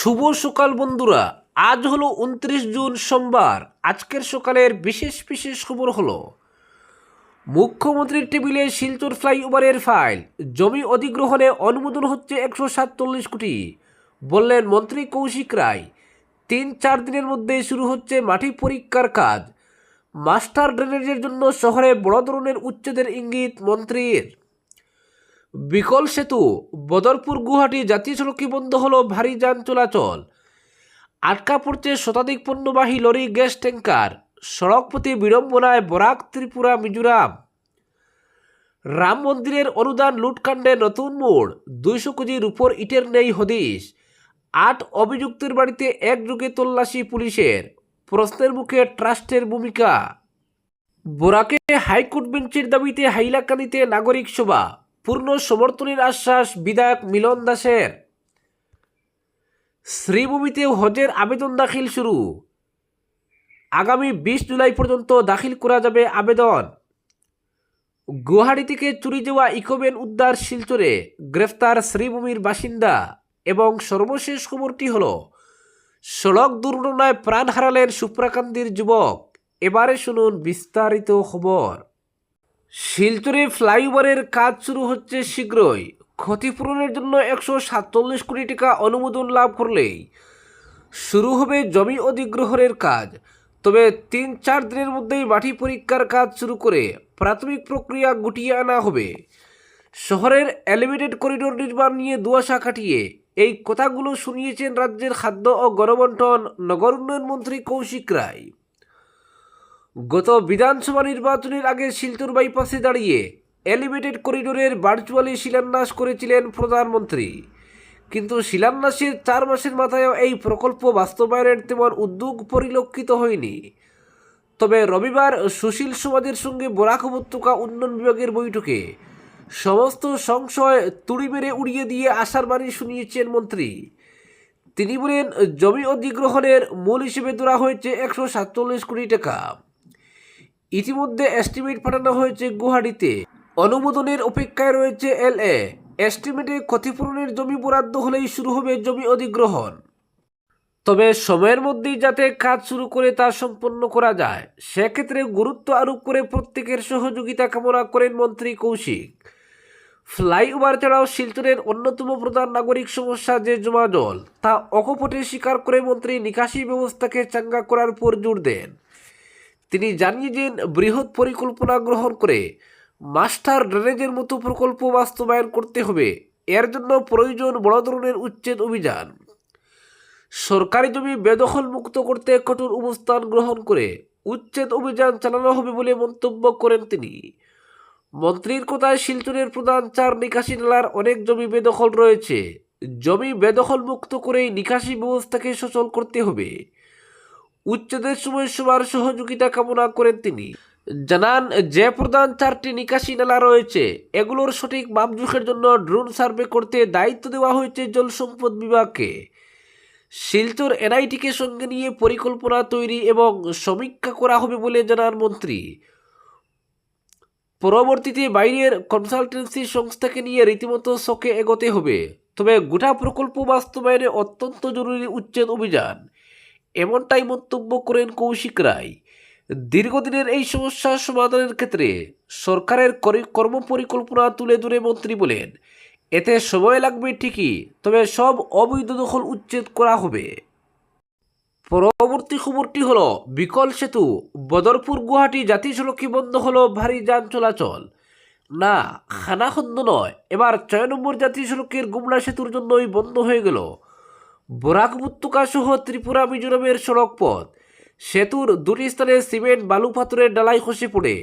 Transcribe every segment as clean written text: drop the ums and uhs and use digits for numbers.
শুভ সকাল বন্ধুরা। আজ হলো 29 জুন সোমবার। আজকের সকালের বিশেষ বিশেষ খবর হলো মুখ্যমন্ত্রীর টেবিলে শিলচর ফ্লাইওভারের ফাইল, জমি অধিগ্রহণে অনুমোদন হচ্ছে 147 কোটি, বললেন মন্ত্রী কৌশিক রায়। 3-4 দিনের মধ্যে শুরু হচ্ছে মাটি পরীক্ষার কাজ। মাস্টার ড্রেনেজের জন্য শহরে বড় ধরনের উচ্ছেদের ইঙ্গিত মন্ত্রীর। বিকল সেতু, বদরপুর গুয়াহাটি জাতীয় সড়কে বন্ধ হলো ভারী যান চলাচল। আটকা পড়ছে শতাধিক পণ্যবাহী লরি, গ্যাস ট্যাঙ্কার। সড়কপথে বিড়ম্বনায় বরাক, ত্রিপুরা, মিজোরাম। রাম মন্দিরের অনুদান লুটকাণ্ডে নতুন মোড়, 200 কেজির উপর ইটের নেই হদিশ। 8 অভিযুক্তের বাড়িতে একযোগে তল্লাশি পুলিশের। প্রশ্নের মুখে ট্রাস্টের ভূমিকা। বরাকে হাইকোর্ট বেঞ্চের দাবিতে হাইলাকান্দিতে নাগরিক সভা। পূর্ণ সমর্থনের আশ্বাস বিধায়ক মিলন দাসের। শ্রীভূমিতে হজের আবেদন দাখিল শুরু। আগামী 20 জুলাই পর্যন্ত দাখিল করা যাবে আবেদন। গুয়াহাটি থেকে চুরি যাওয়া ইকোভ্যান উদ্ধার শিলচরে, গ্রেফতার শ্রীভূমির বাসিন্দা। এবং সর্বশেষ খবরটি হল সড়ক দুর্ঘটনায় প্রাণ হারালেন সুপ্রাকান্দির যুবক। এবারে শুনুন বিস্তারিত খবর। শিলচরে ফ্লাইওভারের কাজ শুরু হচ্ছে শীঘ্রই। ক্ষতিপূরণের জন্য 147 কোটি টাকা অনুমোদন লাভ করলেই শুরু হবে জমি অধিগ্রহণের কাজ। তবে 3-4 দিনের মধ্যেই মাটি পরীক্ষার কাজ শুরু করে প্রাথমিক প্রক্রিয়া গুটিয়ে আনা হবে। শহরের এলিভেটেড করিডোর নির্মাণ নিয়ে দুয়াশা কাটিয়ে এই কথাগুলো শুনিয়েছেন রাজ্যের খাদ্য ও গণবন্টন নগর উন্নয়ন মন্ত্রী কৌশিক রায়। গত বিধানসভা নির্বাচনের আগে শিলচর বাইপাসে দাঁড়িয়ে এলিভেটেড করিডোরের ভার্চুয়ালি শিলান্যাস করেছিলেন প্রধানমন্ত্রী। কিন্তু শিলান্যাসের 4 মাসের মাথায়ও এই প্রকল্প বাস্তবায়নের তেমন উদ্যোগ পরিলক্ষিত হয়নি। তবে রবিবার সুশীল সমাজের সঙ্গে বরাক উপত্যকা উন্নয়ন বিভাগের বৈঠকে সমস্ত সংশয় তুড়ি মেরে উড়িয়ে দিয়ে আশার বাণী শুনিয়েছেন মন্ত্রী। তিনি বলেন, জমি অধিগ্রহণের মূল হিসেবে ধরা হয়েছে 147 কোটি টাকা। ইতিমধ্যে এস্টিমেট পাঠানো হয়েছে গুয়াহাটিতে। অনুমোদনের অপেক্ষায় রয়েছে এলএ। এস্টিমেটে ক্ষতিপূরণের জমি বরাদ্দ হলেই শুরু হবে জমি অধিগ্রহণ। তবে সময়ের মধ্যেই যাতে কাজ শুরু করে তা সম্পন্ন করা যায়, সেক্ষেত্রে গুরুত্ব আরোপ করে প্রত্যেকের সহযোগিতা কামনা করেন মন্ত্রী কৌশিক। ফ্লাইওভার ছাড়াও শিলচরের অন্যতম প্রধান নাগরিক সমস্যা যে জমা জল, তা অকপটে স্বীকার করে মন্ত্রী নিকাশি ব্যবস্থাকে চাঙ্গা করার উপর জোর দেন। তিনি জানিয়েছেন, বৃহৎ পরিকল্পনা গ্রহণ করে মাস্টার ড্রেনেজের মতো প্রকল্প বাস্তবায়ন করতে হবে। এর জন্য প্রয়োজন বড় ধরনের উচ্ছেদ অভিযান। সরকারি জমি বেদখল মুক্ত করতে কঠোর অবস্থান গ্রহণ করে উচ্ছেদ অভিযান চালানো হবে বলে মন্তব্য করেন তিনি। মন্ত্রীর কথায়, শিলচরের প্রধান 4 নিকাশি নালার অনেক জমি বেদখল রয়েছে। জমি বেদখল মুক্ত করেই নিকাশি ব্যবস্থাকে সচল করতে হবে। উচ্ছেদের সময় সবার সহযোগিতা কামনা করেন তিনি। জানান, যে প্রধান 4টি নিকাশি নালা রয়েছে, এগুলোর সঠিক মাপজোখের জন্য ড্রোন সার্ভে করতে দায়িত্ব দেওয়া হয়েছে জল সম্পদ বিভাগকে। শিলচর এনআইটিকে সঙ্গে নিয়ে পরিকল্পনা তৈরি এবং সমীক্ষা করা হবে বলে জানান মন্ত্রী। পরবর্তীতে বাইরের কনসালটেন্সি সংস্থাকে নিয়ে রীতিমতো শখে এগোতে হবে। তবে গোটা প্রকল্প বাস্তবায়নে অত্যন্ত জরুরি উচ্ছেদ অভিযান, এমনটাই মন্তব্য করেন কৌশিক রায়। দীর্ঘদিনের এই সমস্যা সমাধানের ক্ষেত্রে সরকারের কর্মপরিকল্পনা তুলে ধরে মন্ত্রী বলেন, এতে সময় লাগবে ঠিকই, তবে সব অবৈধ দখল উচ্ছেদ করা হবে। পরবর্তী খবরটি হলো বিকল সেতু, বদরপুর গুয়াহাটি জাতীয় সড়কে বন্ধ হলো ভারী যান চলাচল। না, খানাখন্দ নয়, এবার 6 নম্বর জাতীয় সড়কের গুমলা সেতুর জন্যই বন্ধ হয়ে গেল বরাক উপত্যকা সহ ত্রিপুরা, মিজোরামের সড়ক পথ। সেতুর 2টি স্থানে সিমেন্ট বালু পাথরের ডালাই খসে পড়ে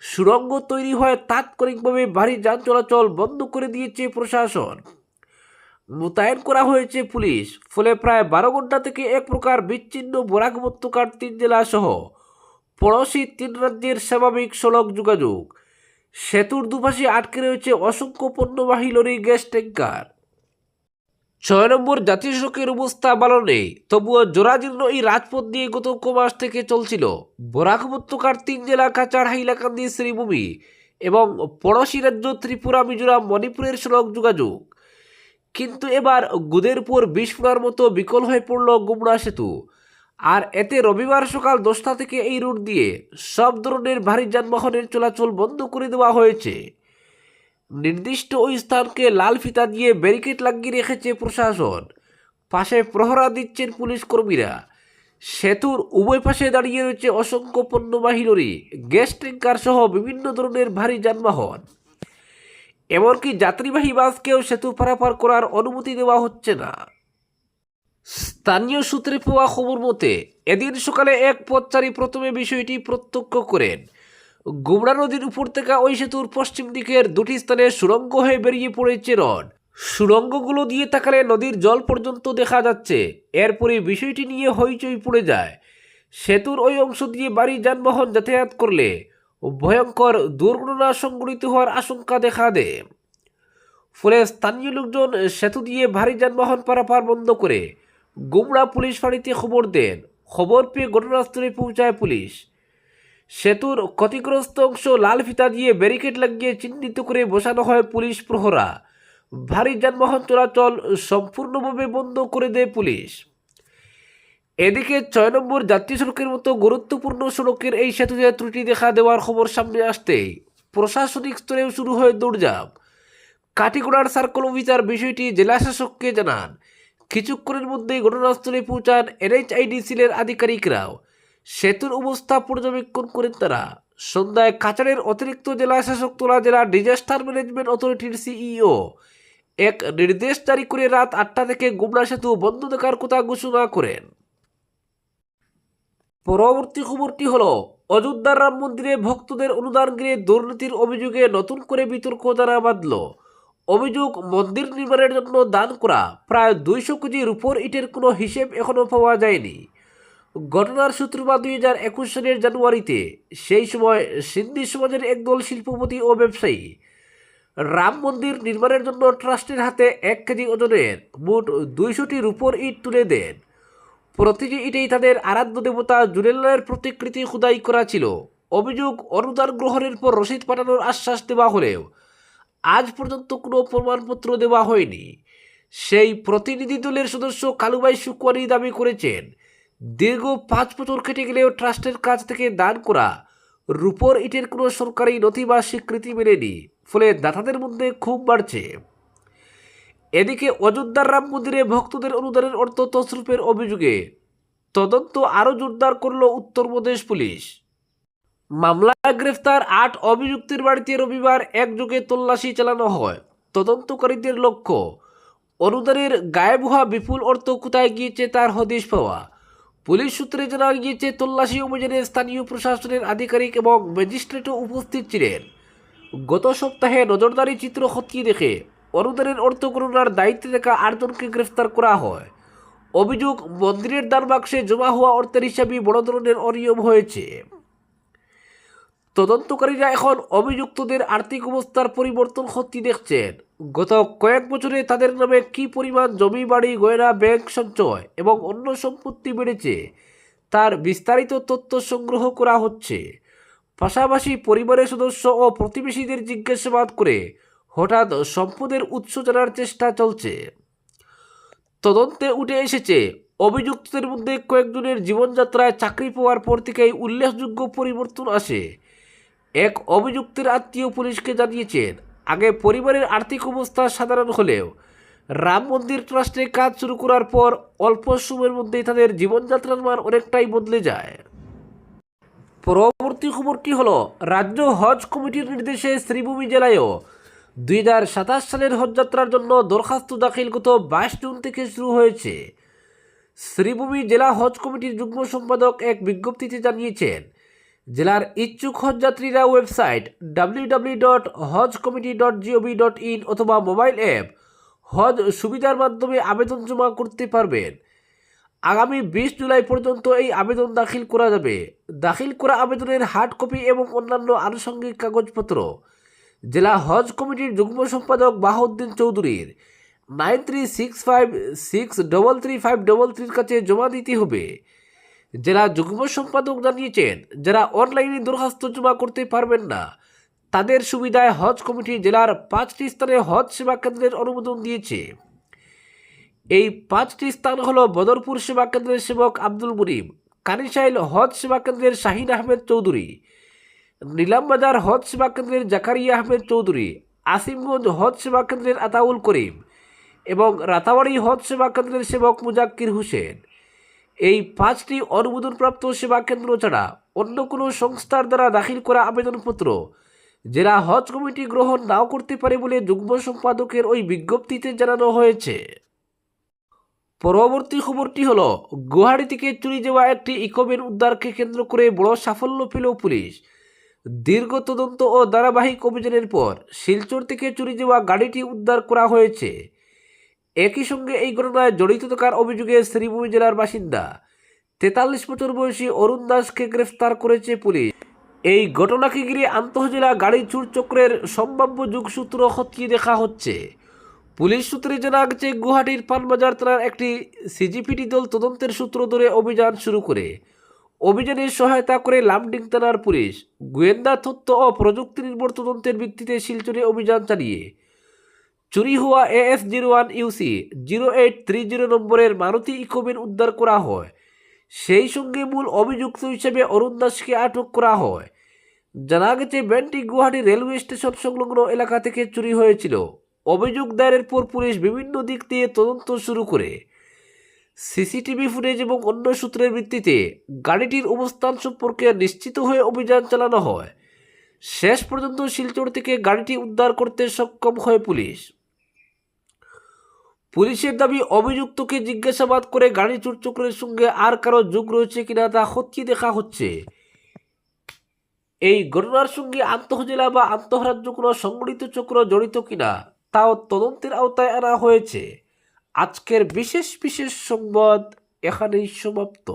সুড়ঙ্গ তৈরি হয়। তাৎক্ষণিকভাবে ভারী যান চলাচল বন্ধ করে দিয়েছে প্রশাসন। মোতায়েন করা হয়েছে পুলিশ। ফলে প্রায় 12 ঘন্টা থেকে এক প্রকার বিচ্ছিন্ন বরাক উপত্যকার 3 জেলা সহ পড়োশি 3 রাজ্যের স্বাভাবিক সড়ক যোগাযোগ। সেতুর দুপাশে আটকে রয়েছে অসংখ্য পণ্যবাহী লরি, গ্যাস ট্যাঙ্কার। 6 নম্বর জাতীয় সড়কের অবস্থা ভালো নেই, তবুও জরাজীর্ণ এই রাজপথ দিয়ে গত কমাস থেকে চলছিল বরাক উপত্যকার 3 জেলা কাছাড়, হাইলাকান্দি, শ্রীভূমি এবং পড়োশি রাজ্য ত্রিপুরা, মিজোরাম, মণিপুরের সড়ক যোগাযোগ। কিন্তু এবার গুদের উপর বিষ ফোঁড়ার মতো বিকল হয়ে পড়ল গুমরা সেতু। আর এতে রবিবার সকাল 10টা থেকে এই রুট দিয়ে সব ধরনের ভারী যানবাহনের চলাচল বন্ধ করে দেওয়া হয়েছে। নির্দিষ্ট ওই স্থানকে লাল ফিতা দিয়ে ব্যারিকেড লাগিয়ে রেখেছে প্রশাসন। পাশে প্রহরা দিচ্ছেন পুলিশ কর্মীরা। সেতুর উভয় পাশে দাঁড়িয়ে রয়েছে অসংখ্য পণ্যবাহী লরি, গ্যাস ট্যাঙ্কার সহ বিভিন্ন ধরনের ভারী যানবাহন। এমনকি যাত্রীবাহী বাসকেও সেতু পারাপার করার অনুমতি দেওয়া হচ্ছে না। স্থানীয় সূত্রে পাওয়া খবর মতে এদিন সকালে এক পথচারী প্রথমে বিষয়টি প্রত্যক্ষ করেন। গুমরা নদীর উপর থেকে ওই সেতুর পশ্চিম দিকের দুটি স্থানে সুড়ঙ্গ হয়ে বেরিয়ে পড়েছে রড। সুড়ঙ্গগুলো দিয়ে তাকালে নদীর জল পর্যন্ত দেখা যাচ্ছে। এরপরে বিষয়টি নিয়ে হইচই পড়ে যায়। সেতুর ওই অংশ দিয়ে ভারী যানবাহন যাতায়াত করলে ভয়ঙ্কর দুর্ঘটনা সংঘটিত হওয়ার আশঙ্কা দেখা দেয়। ফলে স্থানীয় লোকজন সেতু দিয়ে ভারী যানবাহন পারাপার বন্ধ করে গুমরা পুলিশ ফাঁড়িতে খবর দেন। খবর পেয়ে ঘটনাস্থলে পৌঁছায় পুলিশ। সেতুর ক্ষতিগ্রস্ত অংশ লাল ফিতা দিয়ে ব্যারিকেড লাগিয়ে চিহ্নিত করে বসানো হয় পুলিশ প্রহরা। ভারী যানবাহন চলাচল সম্পূর্ণভাবে বন্ধ করে দেয় পুলিশ। এদিকে 6 নম্বর জাতীয় সড়কের মতো গুরুত্বপূর্ণ সড়কের এই সেতুতে ত্রুটি দেখা দেওয়ার খবর সামনে আসতেই প্রশাসনিক স্তরেও শুরু হয় দৌড়ঝাঁপ। কাটিগড়ার সার্কেল অফিসার বিষয়টি জেলা শাসককে জানান। কিছুক্ষণের মধ্যেই ঘটনাস্থলে পৌঁছান NHIDCL-এর আধিকারিকরাও। সেতুর অবস্থা পর্যবেক্ষণ করেন তারা। সন্ধ্যায় কাছাড়ের অতিরিক্ত জেলা শাসক তোলা জেলা ডিজাস্টার ম্যানেজমেন্ট অথরিটির CEO এক নির্দেশ জারি করে রাত 8টা থেকে গুমরা সেতু বন্ধ থাকার কথা ঘোষণা করেন। পরবর্তী খবরটি হলো অযোধ্যার রাম মন্দিরে ভক্তদের অনুদান ঘিরে দুর্নীতির অভিযোগে নতুন করে বিতর্ক দানা বাঁধল। অভিযোগ, মন্দির নির্মাণের জন্য দান করা প্রায় 200 কেজি রূপোর ইটের কোনো হিসেব এখনও পাওয়া যায়নি। ঘটনার সূত্রপাত 2021 সালের জানুয়ারিতে। সেই সময় সিন্ধি সমাজের একদল শিল্পপতি ও ব্যবসায়ী রাম মন্দির নির্মাণের জন্য ট্রাস্টের হাতে 1 কেজি ওজনের মোট 200টি রূপোর ইট তুলে দেন। প্রতিটি ইটেই তাদের আরাধ্য দেবতা জুলেলালের প্রতিকৃতি খোদাই করা ছিল। অভিযোগ, অনুদান গ্রহণের পর রসিদ পাঠানোর আশ্বাস দেওয়া হলেও আজ পর্যন্ত কোনো প্রমাণপত্র দেওয়া হয়নি। সেই প্রতিনিধি দলের সদস্য কালুভাই শুকওয়ানি দাবি করেছেন, দীর্ঘ 5 বছর কেটে গেলেও ট্রাস্টের কাছ থেকে দান করা রূপোর ইটের কোনো সরকারি নথি বা স্বীকৃতি মেলেনি। ফলে দাতাদের মধ্যে ক্ষোভ বাড়ছে। এদিকে অযোধ্যার রাম মন্দিরে ভক্তদের অনুদানের অর্থ তছরূপের অভিযোগে তদন্ত আরও জোরদার করল উত্তরপ্রদেশ পুলিশ। মামলায় গ্রেফতার 8 অভিযুক্তের বাড়িতে রবিবার একযোগে তল্লাশি চালানো হয়। তদন্তকারীদের লক্ষ্য অনুদানের গায়েব হওয়া বিপুল অর্থ কোথায় গিয়েছে তার হদিশ পাওয়া। পুলিশ সূত্রে জানা গিয়েছে, তল্লাশি অভিযানে স্থানীয় প্রশাসনের আধিকারিক এবং ম্যাজিস্ট্রেটও উপস্থিত ছিলেন। গত সপ্তাহে নজরদারি চিত্র খতিয়ে দেখে অনুদানের অর্থ গণনার দায়িত্বে থাকা 8 জনকে গ্রেফতার করা হয়। অভিযোগ, মন্দিরের দান বাক্সে জমা হওয়া অর্থের হিসাবে বড় ধরনের অনিয়ম হয়েছে। তদন্তকারীরা এখন অভিযুক্তদের আর্থিক অবস্থার পরিবর্তন খতিয়ে দেখছেন। গত কয়েক বছরে তাদের নামে কী পরিমাণ জমি, বাড়ি, গয়না, ব্যাংক সঞ্চয় এবং অন্য সম্পত্তি বেড়েছে তার বিস্তারিত তথ্য সংগ্রহ করা হচ্ছে। পাশাপাশি পরিবারের সদস্য ও প্রতিবেশীদের জিজ্ঞাসাবাদ করে হঠাৎ সম্পদের উৎস জানার চেষ্টা চলছে। তদন্তে উঠে এসেছে, অভিযুক্তদের মধ্যে কয়েকজনের জীবনযাত্রায় চাকরি পাওয়ার পর থেকেই উল্লেখযোগ্য পরিবর্তন আসে। এক অভিযুক্তের আত্মীয় পুলিশকে জানিয়েছেন, আগে পরিবারের আর্থিক অবস্থা সাধারণ হলেও রাম মন্দির ট্রাস্টে কাজ শুরু করার পর অল্প সময়ের মধ্যেই তাদের জীবনযাত্রার মান অনেকটাই বদলে যায়। পরবর্তী খবরটি হলো, রাজ্য হজ কমিটির নির্দেশে শ্রীভূমি জেলায়ও 2027 সালের হজযাত্রার জন্য দরখাস্ত দাখিল গত 22 জুন থেকে শুরু হয়েছে। শ্রীভূমি জেলা হজ কমিটির যুগ্ম সম্পাদক এক বিজ্ঞপ্তিতে জানিয়েছেন, জেলার ইচ্ছুক হজযাত্রীরা ওয়েবসাইট www.hojcommittee.gov.in অথবা মোবাইল অ্যাপ হজ সুবিধার মাধ্যমে আবেদন জমা করতে পারবেন। আগামী 20 জুলাই পর্যন্ত এই আবেদন দাখিল করা যাবে। দাখিল করা আবেদনের হার্ড কপি এবং অন্যান্য আনুষঙ্গিক কাগজপত্র জেলা হজ কমিটির যুগ্ম সম্পাদক বাহাউদ্দিন চৌধুরীর 9365633533 কাছে জমা দিতে হবে। জেলা যুগ্ম সম্পাদক জানিয়েছেন, যারা অনলাইনে দরখাস্ত জমা করতে পারবেন না তাদের সুবিধায় হজ কমিটি জেলার 5টি স্থানে হজ সেবা কেন্দ্রের অনুমোদন দিয়েছে। এই 5টি স্থান হল বদরপুর সেবা কেন্দ্রের সেবক আব্দুল মুনিম, কানিশাইল হজ সেবা কেন্দ্রের শাহিন আহমেদ চৌধুরী, নিলামবাজার হজ সেবা কেন্দ্রের জাকারিয়া আহমেদ চৌধুরী, আসিমগঞ্জ হজ সেবা কেন্দ্রের আতাউল করিম এবং রাতাবাড়ি হজ সেবা কেন্দ্রের সেবক মুজাক্কির হোসেন। এই 5টি অনুমোদনপ্রাপ্ত সেবা কেন্দ্র ছাড়া অন্য কোনো সংস্থার দ্বারা দাখিল করা আবেদনপত্র জেলা হজ কমিটি গ্রহণ নাও করতে পারে বলে যুগ্ম সম্পাদকের ওই বিজ্ঞপ্তিতে জানানো হয়েছে। পরবর্তী খবরটি হলো, গুয়াহাটি থেকে চুরি যাওয়া একটি ইকোভ্যান উদ্ধারকে কেন্দ্র করে বড় সাফল্য পেল পুলিশ। দীর্ঘ তদন্ত ও ধারাবাহিক অভিযানের পর শিলচর থেকে চুরি যাওয়া গাড়িটি উদ্ধার করা হয়েছে। একই সঙ্গে এই ঘটনায় জড়িত থাকার অভিযোগে শ্রীভূমি জেলার বাসিন্দা 43 বছর বয়সী অরুণ দাসকে গ্রেফতার করেছে পুলিশ। এই ঘটনাকে ঘিরে আন্তঃজেলা গাড়ি চুর চক্রের সম্ভাব্য যোগসূত্র খতিয়ে দেখা হচ্ছে। পুলিশ সূত্রে জানা গেছে, গুয়াহাটির পানবাজার থানার একটি সিজিপিটি দল তদন্তের সূত্র ধরে অভিযান শুরু করে। অভিযানে সহায়তা করে লামডিং থানার পুলিশ গোয়েন্দা তথ্য ও প্রযুক্তি নির্ভর তদন্তের ভিত্তিতে শিলচরে অভিযান চালিয়ে চুরি হওয়া AS01 UC 0830 নম্বরের মারুতি ইকোভ্যান উদ্ধার করা হয়। সেই সঙ্গে মূল অভিযুক্ত হিসেবে অরুণ দাসকে আটক করা হয়। জানা গেছে, ভ্যানটি গুয়াহাটি রেলওয়ে স্টেশন সংলগ্ন এলাকা থেকে চুরি হয়েছিল। অভিযোগ দায়েরের পর পুলিশ বিভিন্ন দিক দিয়ে তদন্ত শুরু করে। সিসিটিভি ফুটেজ এবং অন্য সূত্রের ভিত্তিতে গাড়িটির অবস্থান সম্পর্কে নিশ্চিত হয়ে অভিযান চালানো হয়। শেষ পর্যন্ত শিলচর থেকে গাড়িটি উদ্ধার করতে সক্ষম হয় পুলিশ। পুলিশের দাবি, অভিযুক্তকে জিজ্ঞাসাবাদ করে গাড়ি চুর চক্রের সঙ্গে আর কারো যোগ রয়েছে কিনা তা খতিয়ে দেখা হচ্ছে। এই ঘটনার সঙ্গে আন্তঃজেলা বা আন্তঃরাজ্য কোনো সংগঠিত চক্র জড়িত কিনা তাও তদন্তের আওতায় আনা হয়েছে। আজকের বিশেষ সংবাদ এখানেই সমাপ্ত।